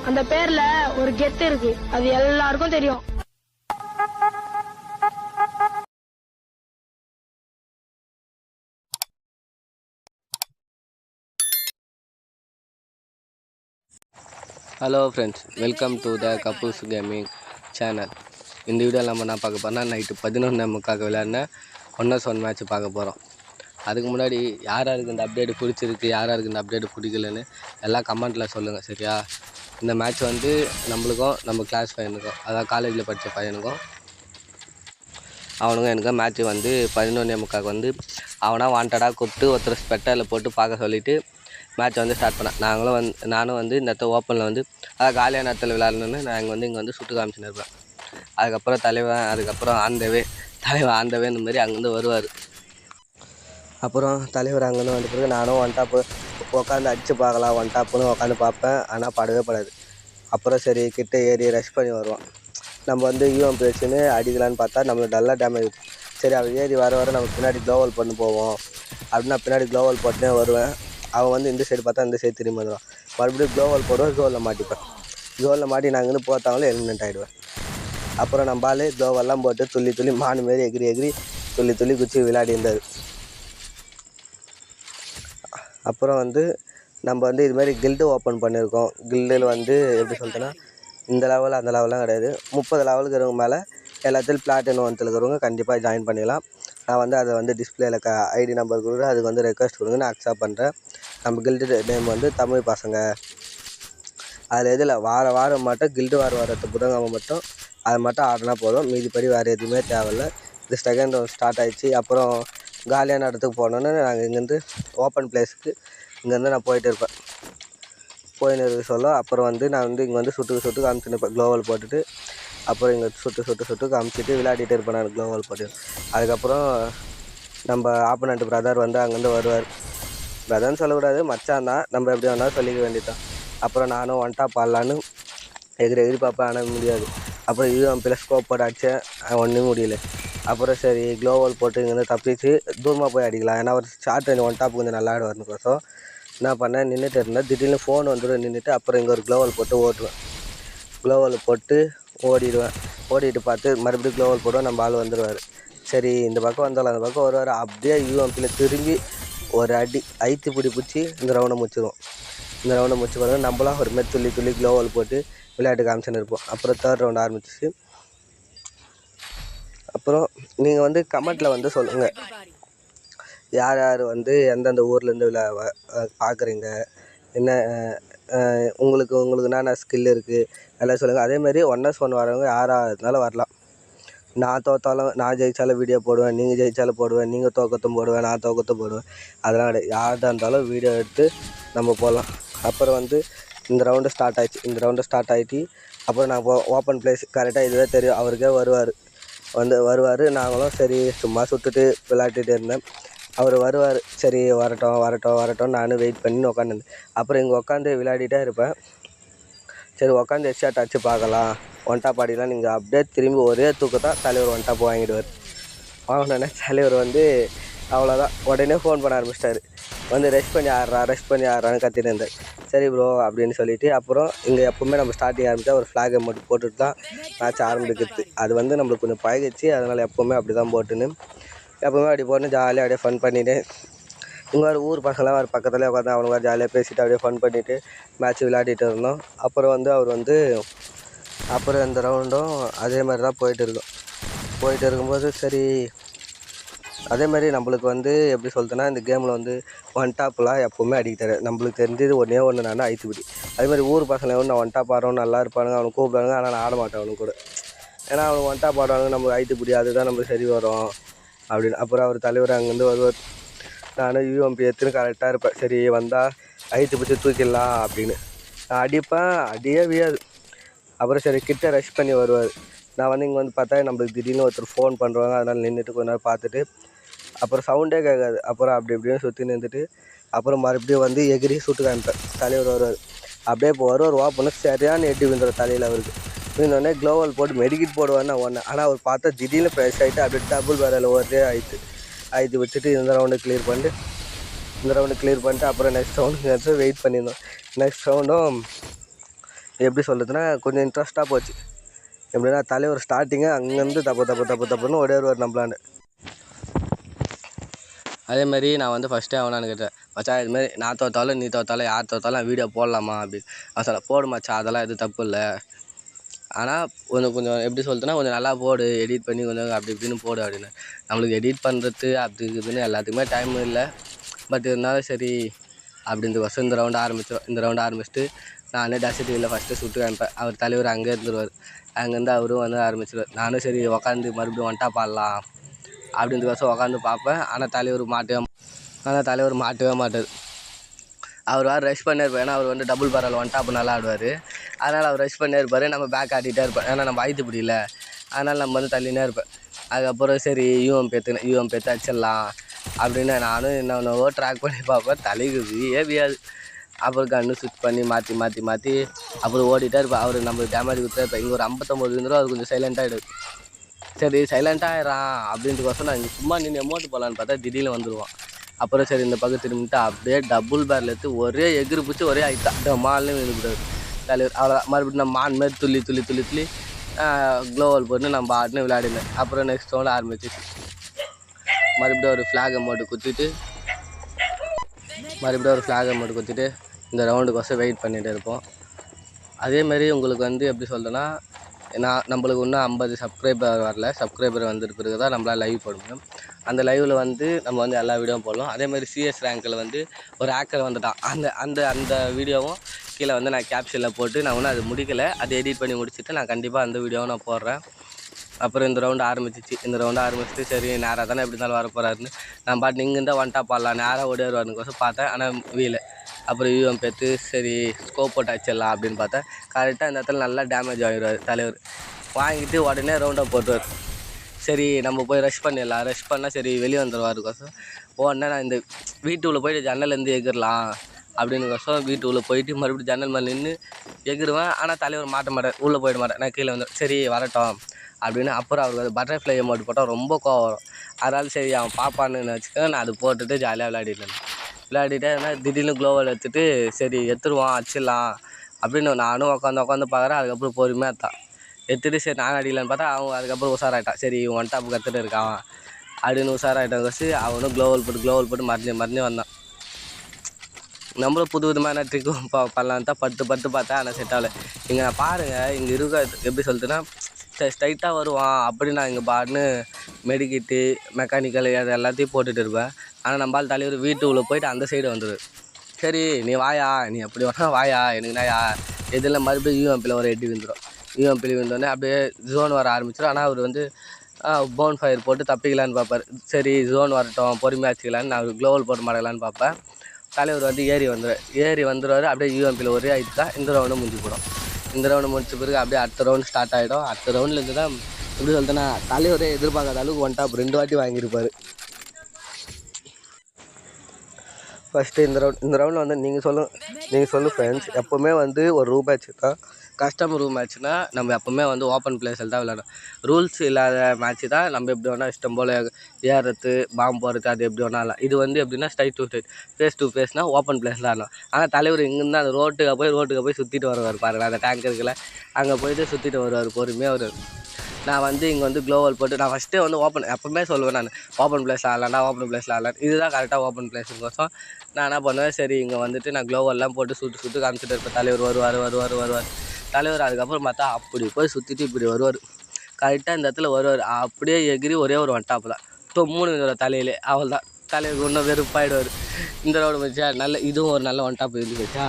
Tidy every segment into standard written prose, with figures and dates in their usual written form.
அந்த பேர்ல ஒரு கெத்து இருக்கு, அது எல்லாருக்கும் தெரியும். Hello friends, welcome to the couples gaming channel. இந்த வீடியோவில் நம்ம என்ன பார்க்க போகிறோம்னா, நைட்டு 11:45 விளையாடின ஒன்னர்ஸ் ஒன் மேட்ச் பார்க்க போகிறோம். அதுக்கு முன்னாடி யாருக்கு இந்த அப்டேட் பிடிச்சிருக்கு, யாருக்கு இந்த அப்டேட் பிடிக்கலன்னு எல்லாம் கமெண்ட்டில் சொல்லுங்கள், சரியா? இந்த மேட்ச் வந்து நம்மளுக்கும் நம்ம கிளாஸ் பையனுக்கும், அதாவது காலேஜில் படித்த பையனுக்கும் அவனுக்கும் எனக்கும் மேட்ச்சு வந்து 11:45 வந்து அவனாக வாண்டடாக கூப்பிட்டு ஒருத்தர் ஸ்பெட்டரில் போட்டு பார்க்க சொல்லிவிட்டு மேட்ச் வந்து ஸ்டார்ட் பண்ணேன். நானும் வந்து இந்த இடத்த ஓப்பனில் வந்து அதாவது காலியான இடத்துல விளையாடணுன்னு நான் இங்கே வந்து சுட்டு காமிச்சுன்னு இருப்பேன். அதுக்கப்புறம் தலைவன் ஆந்தவே இந்த மாதிரி அங்கேருந்து வருவார். அப்புறம் தலைவர் அங்கேருந்து வந்த பிறகு நானும் ஒன் டாப்பு உட்காந்து அடித்து பார்க்கலாம், ஒன் டாப்புன்னு உட்காந்து பார்ப்பேன். ஆனால் படவே படாது. அப்புறம் சரி கிட்டே ஏறி ரஷ் பண்ணி வருவான். நம்ம வந்து யூஎம்பி வச்சுன்னு அடிக்கலான்னு பார்த்தா நம்மளுக்கு நல்லா டேமேஜ். சரி அவன் ஏறி வர நம்ம பின்னாடி க்ளோவல் பண்ணி போவோம் அப்படின்னா பின்னாடி க்ளோவல் போட்டுனே வருவேன். அவன் வந்து இந்த சைடு பார்த்தா இந்த சைடு திரும்பி வந்துடுவான். மறுபடியும் க்ளோவல் போடுவேன், ஜோலில் மாட்டிப்பேன். ஜோலில் மாட்டி நான் இங்கேருந்து போத்தாங்களும் எலிமினேட் ஆகிடுவேன். அப்புறம் நம்ம ஆள் க்ளோவெல்லாம் போட்டு துள்ளி மானு மாரி எகிரி துள்ளி குச்சி விளையாடி இருந்தார். அப்புறம் வந்து நம்ம வந்து இதுமாதிரி கில்டு ஓப்பன் பண்ணியிருக்கோம். கில்டில் வந்து எப்படி சொல்லிட்டேன்னா, இந்த லெவல் அந்த லெவலாம் கிடையாது. 30 லெவலுக்கு இருக்கிறவங்க மேலே எல்லாத்துலையும் பிளாட்டினம் ஒன்றில் இருக்கிறவங்க கண்டிப்பாக ஜாயின் பண்ணிடலாம். நான் வந்து அதை வந்து டிஸ்பிளேயில் ஐடி நம்பர் கொடுக்குறேன், அதுக்கு வந்து ரெக்வஸ்ட் கொடுங்க, நான் அக்செப்ட் பண்ணுறேன். நம்ம கில்டு நேம் வந்து தமிழ் பசங்க. அதில் எதில் வாரம் மட்டும் கில்டு வரத்து புதன்கிழமை மட்டும் அதை மட்டும் ஆடினா போதும், மீதிப்படி வேறு எதுவுமே தேவையில்லை. இது செகண்ட் ரவுண்ட் ஸ்டார்ட் ஆகிடுச்சு. அப்புறம் காலியான இடத்துக்கு போனோன்னு நாங்கள் இங்கேருந்து ஓப்பன் பிளேஸுக்கு இங்கேருந்து நான் போயிட்டு இருப்பேன். போயின்னு இருக்க சொல்ல அப்புறம் வந்து நான் வந்து இங்கே வந்து சுட்டு காமிச்சுன்னு இருப்பேன் க்ளோவல் போட்டுட்டு. அப்புறம் இங்கே சுட்டு காமிச்சிட்டு விளையாடிட்டு இருப்பேன் நான் க்ளோவல் போட்டு. அதுக்கப்புறம் நம்ம ஆப்போனண்ட் பிரதர் வந்து அங்கேருந்து வருவார். பிரதர்னு சொல்லக்கூடாது, மச்சான் தான், நம்ம எப்படி வேணாலும் சொல்லிக்க வேண்டியதான். அப்புறம் நானும் ஒன் டாப் ஆடலான்னு எகிரி பார்ப்பேன், ஆனால் முடியாது. அப்புறம் யூஎம்பியில் ஸ்கோப் போட்டு அடித்தேன், ஒன்றும் முடியல. அப்புறம் சரி க்ளோவல் போட்டு இங்கேருந்து தப்பிச்சு தூரமாக போய் அடிக்கலாம், ஏன்னா ஒரு ஷார்ட் ரேஞ்ச் ஒன் டாப் கொஞ்சம் நல்லா ஆடுவார்னுக்கோசம் என்ன பண்ணேன், நின்றுட்டு இருந்தேன். திடீர்னு ஃபோன் வந்துடும் நின்றுட்டு. அப்புறம் இங்கே ஒரு க்ளோவல் போட்டு ஓட்டுவேன். க்ளோவல் போட்டு ஓடிட்டு பார்த்து மறுபடியும் க்ளோவல் போடுவேன். நம்ம ஆள் வந்துடுவார். சரி இந்த பக்கம் வந்தாலும் அந்த பக்கம் வருவார். அப்படியே யூஎம்பியில் திரும்பி ஒரு அடி ஐத்து பிடிச்சி இந்த ரவுண்டை முடிச்சிடுவோம். இந்த ரவுண்டை முடிச்சு பாருங்க, நம்மளாம் ஒரு மாதிரி துள்ளி க்ளோவல் போட்டு விளையாட்டு காமிச்சுன்னு இருப்போம். அப்புறம் தேர்ட் ரவுண்ட் ஆரம்பிச்சிச்சு. அப்புறம் நீங்கள் வந்து கமெண்ட்டில் வந்து சொல்லுங்கள், யார் வந்து எந்தெந்த ஊர்லேருந்து பார்க்குறீங்க, என்ன உங்களுக்கு என்னென்ன ஸ்கில் இருக்குது எல்லாம் சொல்லுங்கள். அதேமாதிரி ஒன்னர்ஸ் ஒன் வரவங்க யாராக இருந்தாலும் வரலாம். நான் தோற்றாலும் நான் ஜெயித்தாலும் வீடியோ போடுவேன், நீங்கள் ஜெயித்தாலும் போடுவேன், நீங்கள் தோக்கத்தும் போடுவேன், நான் தோக்கத்தும் போடுவேன். அதெல்லாம் கிடையாது. யார்தான் இருந்தாலும் வீடியோ எடுத்து நம்ம போடலாம். அப்புறம் வந்து இந்த ரவுண்டு ஸ்டார்ட் ஆகிட்டு அப்புறம் நான் ஓப்பன் பிளேஸ் கரெக்டாக இதுதான் தெரியும், அவருக்கே வருவார். நாங்களும் சரி சும்மா சுட்டுட்டு விளையாட்டுட்டு இருந்தேன். அவர் வருவார். சரி வரட்டும் நானும் வெயிட் பண்ணி உட்காந்துருந்தேன். அப்புறம் இங்கே உட்காந்து விளையாடிட்டே இருப்பேன். சரி உட்காந்து ஹெட்ஷாட் அடிச்சு பார்க்கலாம், ஒன் டாப் ஆடிலாம். நீங்கள் அப்படியே திரும்பி ஒரே தூக்கத்தான் தலைவர் ஒன் டாப் வாங்கிடுவார். வாங்கினோடனே தலைவர் வந்து அவ்வளோதான், உடனே ஃபோன் பண்ண ஆரம்பிச்சிட்டாரு. வந்து ரெஸ்ட் பண்ணி ஆடுறான்னு கத்திட்டு இருந்தார். சரி ப்ரோ அப்படின்னு சொல்லிவிட்டு அப்புறம் இங்கே எப்போவுமே நம்ம ஸ்டார்டிங் ஆரம்பித்தா ஒரு ஃப்ளாகை மட்டும் போட்டுட்டு தான் மேட்ச் ஆரம்பிக்கிறது. அது வந்து நம்மளுக்கு கொஞ்சம் பழகிடுச்சு. அதனால் எப்போவுமே அப்படி தான் போட்டுன்னு எப்போவுமே அப்படி போட்டு ஜாலியாக அப்படியே ஃபன் பண்ணிவிட்டு இங்கே ஒரு ஊர் பசங்களாம் ஒரு பக்கத்துலேயே உட்காந்து அவனுங்க ஜாலியாக பேசிவிட்டு அப்படியே ஃபன் பண்ணிவிட்டு மேட்ச் விளையாடிட்டு இருந்தோம். அப்புறம் வந்து அவர் வந்து அப்புறம் இந்த ரவுண்டும் அதே மாதிரி தான் போயிட்டு இருக்கும்போது சரி அதேமாதிரி நம்மளுக்கு வந்து எப்படி சொல்லிட்டேன்னா, இந்த கேமில் வந்து ஒன் டாப்லாம் எப்போவுமே அடிக்கிட்டாரு. நம்மளுக்கு தெரிஞ்சது ஒன்று நான் ஐத்துப்பிடி. அதேமாதிரி ஊர் பசங்களை வந்து நான் ஒன் டாப் ஆடுறவன் நல்லா இருப்பானுங்க, அவனுக்கு கூப்பிடுவானுங்க. ஆனால் நான் ஆட மாட்டேன் அவனுக்கு கூட, ஏன்னா அவனுக்கு ஒன் டாப் ஆடுவானுங்க, நம்ம ஐத்துப்பிடி அதுதான் நம்மளுக்கு சரி வரும் அப்படின்னு. அப்புறம் அவர் தலைவர் அங்கேருந்து வருவார். நானும் யூஎம்பி எடுத்துன்னு கரெக்டாக இருப்பேன். சரி வந்தால் ஐத்து பிடிச்சி தூக்கிடலாம் அப்படின்னு நான் அடிப்பேன், அடியே வியாது. அப்புறம் சரி கிட்ட ரஷ் பண்ணி வருவார். நான் வந்து இங்கே வந்து பார்த்தா நம்மளுக்கு திடீர்னு ஒருத்தர் ஃபோன் பண்ணுறாங்க. அதனால் நின்றுட்டு கொஞ்ச நேரம் பார்த்துட்டு அப்புறம் சவுண்டே கேட்காது. அப்புறம் அப்படி இப்படின்னு சுற்றி நின்றுட்டு அப்புறம் மறுபடியும் வந்து எகிரி சுட்டு காமிப்பேன். தலைவர் வருவார். அப்படியே இப்போ வருவார் ஓப்பன்னு சரியான எட்டி விழுந்துடும் தலையில். அவருக்கு விழுந்தோடனே க்ளோவல் போட்டு மெடிக்கிட் போடுவார்னு ஒன்று. ஆனால் அவர் பார்த்தா திடீர்னு ஃப்ரெஷ் ஆகிட்டு அப்படியே டபுள் வேறையில் ஒரே ஆயிடுத்து வச்சுட்டு இந்த ரவுண்டு கிளியர் பண்ணிட்டு அப்புறம் நெக்ஸ்ட் ரவுண்டுக்கு வெயிட் பண்ணியிருந்தோம். நெக்ஸ்ட் ரவுண்டும் எப்படி சொல்கிறதுனா கொஞ்சம் இன்ட்ரெஸ்ட்டாக போச்சு. எப்படின்னா தலைவர் ஸ்டார்டிங்கு அங்கேருந்து தப்புன்னு ஓடிடுவார் நம்மளாண்டு. அதேமாதிரி நான் வந்து ஃபஸ்ட்டே அவனான்னு கேட்டேன், மச்சான் இதுமாரி நான் தோற்றாலும் நீ தோற்றாலும் யார் தோற்றாலும் வீடியோ போடலாமா அப்படின்னு. அவன் சொல்ல போடு மச்சான், அதெல்லாம் எதுவும் தப்பு இல்லை, ஆனால் கொஞ்சம் எப்படி சொல்லிட்டுனா கொஞ்சம் நல்லா போடு, எடிட் பண்ணி கொஞ்சம் அப்படி இப்படின்னு போடு அப்படின்னு. நம்மளுக்கு எடிட் பண்ணுறது அப்படி இருக்குதுன்னு எல்லாத்துக்குமே டைம் இல்லை. பட் இருந்தாலும் சரி அப்படின்றதுக்கோசம் இந்த ரவுண்டு ஆரம்பிச்சுட்டு நானே டஸ்டில் ஃபஸ்ட்டு சுட்டு காமிப்பேன். அவர் தலைவர் அங்கே இருந்துருவார். அங்கேருந்து அவரும் வந்து ஆரம்பிச்சிடுவார். நானும் சரி உக்காந்து மறுபடியும் ஒன்ட்டா பாடலாம் அப்படின்றதுக்கோசம் உக்காந்து பார்ப்பேன். ஆனால் தலைவர் மாட்டவே மாட்டார். அவர் வேறு ரஷ் பண்ணே இருப்பார். ஏன்னா அவர் வந்து டபுள் பேரல் ஒன் டாப் நல்லா ஆடுவார். அதனால் அவர் ரஷ் பண்ணே இருப்பார். நம்ம பேக் ஆடிட்டே இருப்பேன். ஏன்னா நம்ம ஆய்த்து பிடிக்கல, அதனால் நம்ம வந்து தள்ளினே இருப்பேன். அதுக்கப்புறம் சரி யூஎம் பேத்து அடிச்சிடலாம் அப்படின்னு நானும் என்னென்னவோ ட்ராக் பண்ணி பார்ப்பேன். தலைக்கு வியாது. அப்புறம் கன்று சுவிட்ச் பண்ணி மாற்றி அப்புறம் ஓடிட்டே இருப்பேன். அவர் நம்ம டேமேஜ் கொடுத்தா இருப்பேன். இங்கே ஒரு 59 இருந்துடும். அது கொஞ்சம் சைலண்ட்டாகிடுது. சரி சைலண்ட்டாக ஆயிடுறான் அப்படின்றதுக்கோசம் நான் இங்கே சும்மா நின்று எமோட்டு போகலான்னு பார்த்தா திடீர்னு வந்துடுவான். அப்புறம் சரி இந்த பக்கம் திரும்பிட்டு அப்படியே டபுள் பேரில் எடுத்து ஒரே எகிரி பிடிச்சி ஒரே ஆயிட்டா மால்னு விழுந்துட்டார் தலைவர். அவ்வளோதான். மறுபடியும் நம்ம மான் மாரி துள்ளி க்ளோவல் போட்டு நம்ம ஆடுன்னு விளையாடினேன். அப்புறம் நெக்ஸ்ட் ரவுண்ட் ஆரம்பிச்சிச்சு. மறுபடியும் ஒரு ஃப்ளாகை மட்டும் குத்திட்டு இந்த ரவுண்டுக்கோசம் வெயிட் பண்ணிகிட்டு இருப்போம். அதேமாரி உங்களுக்கு வந்து எப்படி சொல்கிறேன்னா, நம்மளுக்கு இன்னும் 50 சப்ஸ்கிரைபர் வரல. சப்ஸ்கிரைபர் வந்துட்டு பிறகு தான் நம்மளால் லைவ் போட முடியும். அந்த லைவில் வந்து நம்ம வந்து எல்லா வீடியோவும் போடலாம். அதேமாதிரி சிஎஸ் ரேங்கில் வந்து ஒரு ஹேக்கர் வந்துட்டான். அந்த வீடியோவும் கீழே வந்து நான் கேப்ஷனில் போட்டு நான் ஒன்றும் அது முடிக்கலை. அதை எடிட் பண்ணி முடிச்சுட்டு நான் கண்டிப்பாக அந்த வீடியோவும் நான் போடுறேன். அப்புறம் இந்த ரவுண்டு ஆரம்பிச்சிட்டு சரி நேராக தானே எப்படி இருந்தாலும் வரப்போறாருன்னு நான் பாட்டு இங்கேருந்தா ஒன் டாப் ஆடலாம் நேராக ஓடிடுவாருன்னு பார்த்தேன். ஆனால் வீல அப்புறம் யூஎம் பேத்து சரி ஸ்கோப் போட்டு அடிச்சிடலாம் அப்படின்னு பார்த்தேன். கரெக்டாக இந்த இடத்துல நல்லா டேமேஜ் ஆகிடுவார் தலைவர். வாங்கிட்டு உடனே ரவுண்டாக போட்டுருவார். சரி நம்ம போய் ரஷ் பண்ணிடலாம். ரஷ் பண்ணால் சரி வெளியே வந்துடுவாருக்கோசம் உடனே நான் இந்த வீட்டுக்குள்ளே போயிட்டு ஜன்னலேருந்து எகிரலாம் அப்படின்னுக்கோசம் வீட்டுக்குள்ளே போயிட்டு மறுபடியும் ஜன்னல் மேலே நின்று எகிருவேன். ஆனால் தலைவர் மாட்ட மாட்டேன், உள்ளே போயிட மாட்டேன். நான் கீழே வந்து சரி வரட்டும் அப்படின்னு. அப்புறம் அவருக்கு அது பட்டர்ஃப்ளை அமௌண்ட் போட்டால் ரொம்ப கோவம் வரும். அதனால் சரி அவன் பாப்பான்னு வச்சுக்க நான் அது போட்டுட்டு ஜாலியாக விளையாடிட்டே இருந்தால் திடீர்னு க்ளோவல் எடுத்துகிட்டு சரி எடுத்துருவான் அடிச்சிடலாம் அப்படின்னு நானும் உட்காந்து பார்க்குறேன். அதுக்கப்புறம் பொறுமையாக தான் எடுத்துகிட்டு சரி நான் அடிக்கலான்னு பார்த்தா அவன் அதுக்கப்புறம் உஷாராயிட்டான். சரி ஒன் டாப் கற்றுட்டு இருக்கான் அப்படின்னு உஷாராயிட்டான் வச்சு அவனும் க்ளோவல் போட்டு மறைஞ்சு வந்தான். நம்மளும் புது விதமான ட்ரிக்கும் பண்ணலான்னு தான் பட்டு பார்த்தா ஆனால் செட் ஆகலை. இங்கே நான் பாருங்கள், இங்கே இருக்க எப்படி சொல்லிட்டுன்னா ஸ்ட்ரைட்டாக வருவான் அப்படி நான் இங்கே பாட்டுன்னு மெடிக்கிட்டு மெக்கானிக்கல் அது எல்லாத்தையும் போட்டுட்டு இருப்பேன். ஆனால் நம்மளால் தலைவர் வீட்டுக்குள்ளே போயிட்டு அந்த சைடு வந்துடுது. சரி நீ வாயா, நீ எப்படி வேணா வாயா, எனக்கு நாயா இதில் மறுபடியும் யூஎம்பியில் ஒரு எட்டி விழுந்துடும். யூஎம்பியில் விழுந்தோடனே அப்படியே ஜோன் வர ஆரம்பிச்சிடும். ஆனால் அவர் வந்து போன் ஃபயர் போட்டு தப்பிக்கலான்னு பார்ப்பார். சரி ஜோன் வரட்டும் பொறுமையாக வச்சுக்கலான்னு நான் க்ளோவல் போட்டு மாடலான்னு பார்ப்பேன். தலைவர் வந்து ஏறி வந்துடுவார். அப்படியே யூஎம்பியில் ஒரே ஆகிட்டு தான் இந்த ரவுண்டு முடிஞ்சு போடும். இந்த ரவுண்டு முடிச்ச பிறகு அப்படியே அடுத்த ரவுண்டு ஸ்டார்ட் ஆகிடும். அடுத்த ரவுண்ட்லேருந்து தான் எப்படி சொல்லிட்டேன்னா தலைவரே எதிர்பார்க்காத அளவுக்கு ஒன் டாப் 2 வாட்டி வாங்கியிருப்பார். ஃபஸ்ட்டு இந்த ரவுண்டில் வந்து நீங்கள் சொல்லு ஃப்ரெண்ட்ஸ், எப்போவுமே வந்து ஒரு ரூம் மேட்ச் தான் கஸ்டம் ரூம் மேட்ச்னா நம்ம எப்போவுமே வந்து ஓப்பன் பிளேஸில் தான் விளையாடும். ரூல்ஸ் இல்லாத மேட்ச்சு தான் நம்ம எப்படி வேணால் இஷ்டம் போல் ஏறுறது பாம்பு போடுறது அது எப்படி வேணாலும். இது வந்து எப்படின்னா straight to straight face to ஃபேஸ்னால் ஓப்பன் பிளேஸில் ஆடலாம். ஆனால் தலைவர் இங்கேருந்து அந்த ரோட்டுக்கு போய் சுற்றிட்டு வருவார் பாருங்கள். அந்த டேங்க் இருக்குல்ல அங்கே போயிட்டு சுற்றிட்டு வருவார் பொறுமையாக வருவார். நான் வந்து இங்கே வந்து க்ளோவல் போட்டு நான் ஃபஸ்ட்டே வந்து எப்போவுமே சொல்லுவேன் நான் ஓப்பன் பிளேஸில் ஆடலாம். இதுதான் கரெக்டாக ஓப்பன் பிளேஸுக்கோசம் நான் என்ன பண்ணுவேன், சரி இங்கே வந்துட்டு நான் க்ளோவெல்லாம் போட்டு சுட்டு காமிச்சிட்டு இருப்பேன். தலைவர் வருவார். தலைவர் அதுக்கப்புறம் பார்த்தா அப்படி போய் சுற்றிட்டு இப்படி வருவார். கரெக்டாக இந்த இடத்துல வருவார். அப்படியே எகிரி ஒரே ஒரு ஒன் டாப் தான் 3 தலையிலே அவள் தான். தலைவருக்கு இன்னும் வெறுப்பாயிடுவார். இந்த ரவுண்டு வச்சா இதுவும் ஒரு நல்ல ஒன் டாப் இருந்து வச்சா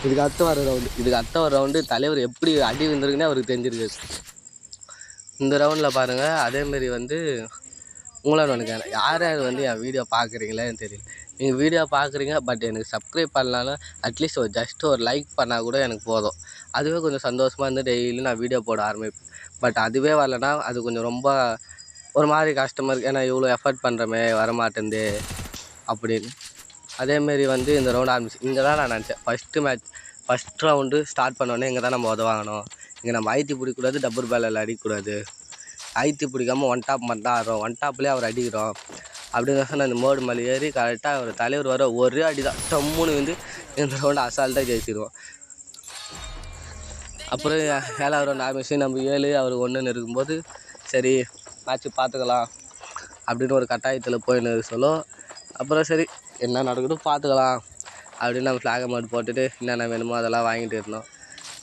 இதுக்கு அடுத்த வர ரவுண்டு தலைவர் எப்படி அடி விழுந்திருக்குன்னே அவருக்கு தெரிஞ்சிருக்கு. இந்த ரவுண்டில் பாருங்கள். அதேமாரி வந்து உங்களால் நினைக்கிறேன் யார் வந்து என் வீடியோ பார்க்குறீங்களேன்னு தெரியல. நீங்கள் வீடியோ பார்க்குறீங்க பட் எனக்கு சப்ஸ்கிரைப் பண்ணலாலும் அட்லீஸ்ட் ஜஸ்ட் ஒரு லைக் பண்ணால் கூட எனக்கு போதும். அதுவே கொஞ்சம் சந்தோஷமாக இருந்து டெய்லியும் நான் வீடியோ போட ஆரம்பிப்பேன். பட் அதுவே வரலன்னா அது கொஞ்சம் ரொம்ப ஒரு மாதிரி கஷ்டமாக இருக்குது. ஏன்னா இவ்வளோ எஃபர்ட் பண்ணுறமே வரமாட்டேந்தே அப்படின்னு. அதேமாரி வந்து இந்த ரவுண்ட் ஆரம்பிச்சு இங்கே தான் நான் நினச்சேன் ஃபஸ்ட் ரவுண்டு ஸ்டார்ட் பண்ணோடனே இங்கே தான் நம்ம உதவாங்கணும். இங்கே நம்ம ஐத்தி பிடிக்கக்கூடாது, டபுள் பேரில் அடிக்கக்கூடாது. ஐத்தி பிடிக்காமல் ஒன் டாப் மட்டும் தான் ஆடுறோம். ஒன் டாப்லேயே அவர் அடிக்கிறோம் அப்படின்னு நான் இந்த மோடு மேலே ஏறி கரெக்டாக அவர் தலைவர் வர ஒரே அடி தான் டம்முன்னு வந்து இந்த ரவுண்டு அசால்ட்டாக ஜெயிச்சிடுவோம். அப்புறம் 7வது ரவுண்ட் ஆரம்பிச்சு நம்ம 7 அவர் 1ன்னு இருக்கும்போது சரி மேட்ச்சு பார்த்துக்கலாம் அப்படின்னு ஒரு கட்டாயத்தில் போயின்னு சொல்ல அப்புறம் சரி என்ன நடக்கட்டும் பார்த்துக்கலாம் அப்படின்னு நம்ம ஃப்ளாகை மட்டும் போட்டுட்டு என்னென்ன வேணுமோ அதெல்லாம் வாங்கிட்டு இருந்தோம்.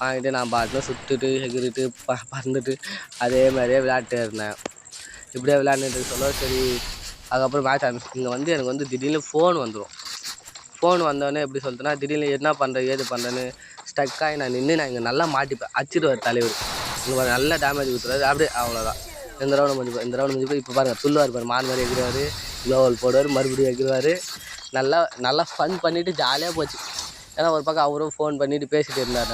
வாங்கிட்டு நான் பாட்டில் சுட்டுட்டு எகிரிட்டு பறந்துட்டு அதே மாதிரியே விளையாட்டு இருந்தேன். இப்படியே விளையாண்டுட்டு சொல்ல சரி அதுக்கப்புறம் மேட்ச் ஆரம்பிச்சு இங்கே வந்து எனக்கு வந்து திடீர்னு ஃபோன் வந்துடும். ஃபோன் வந்தோடனே எப்படி சொல்லிட்டேன்னா திடீர்னு என்ன பண்ணுறேன் ஏது பண்ணுறேன்னு ஸ்டக்காகி நான் நின்று நான் இங்கே நல்லா மாட்டிப்பேன். அடிச்சிடுவார் தலைவர், இங்கே நல்லா டேமேஜ் கொடுத்துருவாரு. அப்படியே அவ்வளோதான். இந்த ரவுண்டு முடிஞ்சு இப்போ பாருங்கள் துள்ளுவார் பாரு, மான் மாதிரி எகிருவார், க்ளோவல் போடுவார், மறுபடியும் எகிருவார். நல்லா ஃபன் பண்ணிவிட்டு ஜாலியாக போச்சு. ஏன்னா ஒரு பக்கம் அவரும் ஃபோன் பண்ணிவிட்டு பேசிகிட்டு இருந்தார்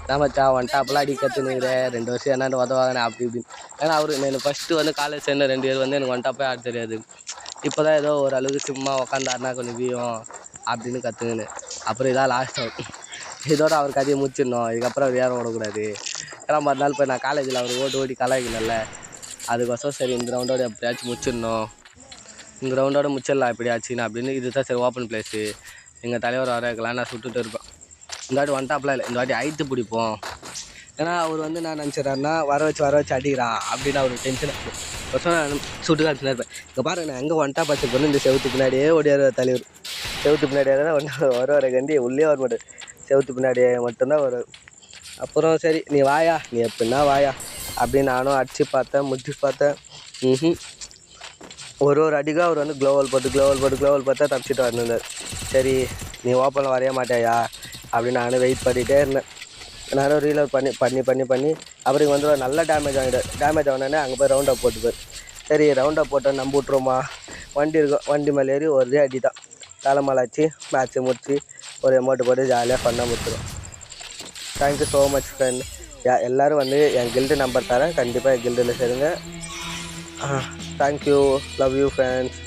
நம்ம மச்சான் வந்துட்டாப்பெல்லாம் அடி கற்றுனுங்கிறேன் 2 வருஷம் என்னாண்டு உதவாங்கண்ணே அப்படி இப்படின்னு. ஏன்னா அவர் எனக்கு ஃபஸ்ட்டு வந்து காலேஜ் சேர்ந்த 2 இயர் வந்து எனக்கு வந்துட்டாப்பே ஆட தெரியாது. இப்போ தான் ஏதோ ஓரளவுக்கு சும்மா உக்காந்தாருனா கொஞ்சம் வீயும் அப்படின்னு கற்றுக்கின்னு. அப்புறம் இதான் லாஸ்ட் ஆகும். இதோட அவர் கதையை முடிச்சிடணும். இதுக்கப்புறம் அவர் ஏற விடக்கூடாது. ஏன்னா மறுநாள் போய் நான் காலேஜில் அவர் ஓடி கலாய்க்கணும்ல, அதுக்கோசம் சரி இந்த ரவுண்டோட எப்படியாச்சும் முடிச்சிடணும், இந்த ரவுண்டோட முடிச்சிடலாம் எப்படியாச்சுன்னு அப்படின்னு. இது தான் சரி ஓப்பன் பிளேஸு, எங்கள் தலைவர் வர இருக்கலாம், நான் சுட்டுட்டு இருப்பேன். இந்த வாட்டி ஒன்டாப்லாம் இல்லை, இந்த வாட்டி ஐத்து பிடிப்போம். ஏன்னா அவர் வந்து நான் நினச்சிட்றாருன்னா வர வச்சு அடிக்கிறான் அப்படின்னு அவர் டென்ஷன் ஆகும். நான் சுட்டு காட்டுனா இருப்பேன். இங்கே பாருங்க நான் எங்கே ஒன்டாப் வச்சு பண்ணி இந்த செவத்து பின்னாடியே ஓடியார் தலைவர். செவத்து பின்னாடியே தான் வர கண்டி உள்ளே வர மாட்டார், செவத்து பின்னாடியே மட்டும்தான் வரும். அப்புறம் சரி நீ வாயா, நீ எப்படின்னா வாயா அப்படின்னு நானும் அடித்து பார்த்தேன், முடிச்சு பார்த்தேன். ஒரு அடிக்கும் அவர் வந்து க்ளோவல் போட்டு பார்த்தா தப்பிச்சிட்டு வந்திருந்தார். சரி நீ ஓப்பனில் வரைய மாட்டாயா அப்படின்னு நானும் வெயிட் பண்ணிகிட்டே இருந்தேன். நானும் ரீலோட் பண்ணி அப்புறம் இங்கே வந்து நல்ல டேமேஜ் ஆனோடனே அங்கே போய் ரவுண்ட் அப் போட்டுப்பார். சரி ரவுண்ட் அப் போட்டோம் நம்ப விட்ருவோமா, வண்டி இருக்கும், வண்டி மேலே ஏறி ஒரே அடி தான் தலைமலை ஆச்சு. மேட்ச்சை முடிச்சு ஒரு அமௌண்ட்டு போட்டு ஜாலியாக பண்ண முடிச்சிடும். Thank you so much friend. எல்லோரும் வந்து என் கில்டு நம்பர் தரேன், கண்டிப்பாக என் கில்டில் சேருங்க. Thank you, love you friends.